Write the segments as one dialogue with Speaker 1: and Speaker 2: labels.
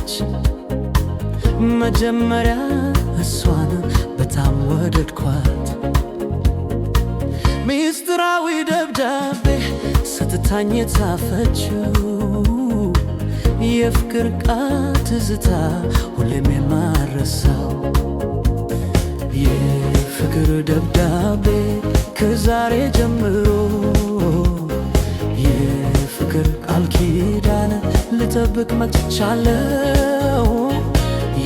Speaker 1: ሆነች። መጀመሪያ እሷን በጣም ወደድኳት። ሚስጥራዊ ደብዳቤ ስትታኝ የጻፈችው የፍቅር ቃል ትዝታ ሁሌም የማረሳው የፍቅር ደብዳቤ ከዛሬ ጀምሮ የፍቅር ቃል ኪዳን ልጠብቅ መጥቻለሁ።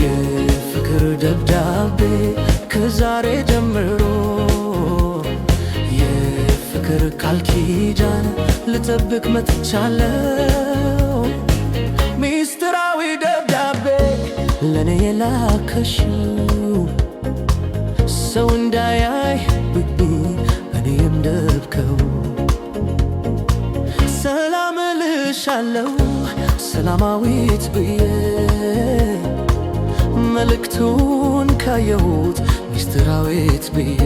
Speaker 1: የፍቅር ደብዳቤ ከዛሬ ጀምሮ የፍቅር ቃል ኪዳን ልጠብቅ መጥቻለሁ። ሚስጥራዊ ደብዳቤ ለኔ የላከሽው ሰው እንዳያይ እኔም ደብቀው ሰላም እልሻለሁ ሰላማዊት ብዬ መልእክቱን ካየሁት ሚስጥራዊት ብዬ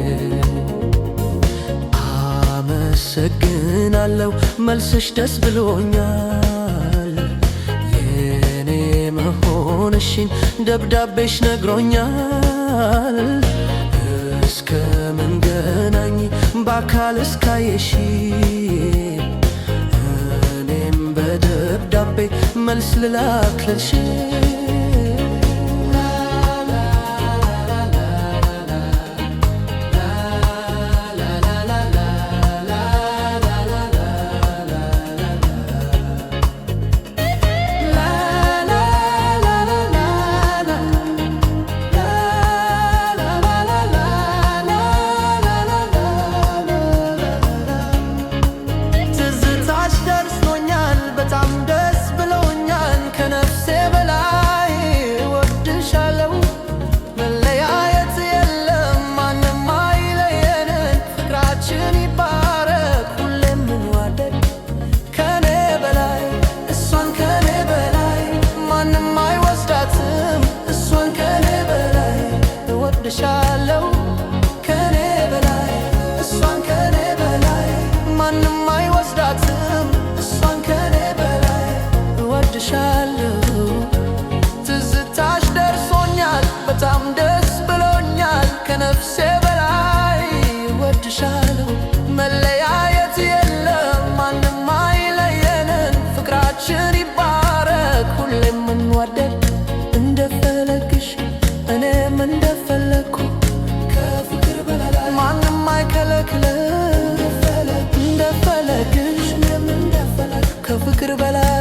Speaker 1: አመሰግናለሁ መልስሽ ደስ ብሎኛል። የኔ መሆንሽን ደብዳቤሽ ነግሮኛል። እስከምንገናኝ በአካል እስካየሽ እኔም በደብዳቤ መልስ ልላክልሽ። እወድሻለሁ ከኔ በላይ እሷን ከኔ በላይ ማንም አይወስዳትም እሷን ከኔ በላይ እወድሻለሁ። ትዝታሽ ደርሶኛል በጣም ደስ ብሎኛል ከነፍሴ በላይ እወድሻለሁ። መለያየት የለም ማንም አይለየንን ፍቅራችን ይባረክ ሁሌም እንዋደድ እንደፈለግሽ እኔም እንደፈለግኩ ከፍቅር በላይ ማንም አይከለክለን እንደፈለግሽ እኔም እንደፈለግ ከፍቅር በላይ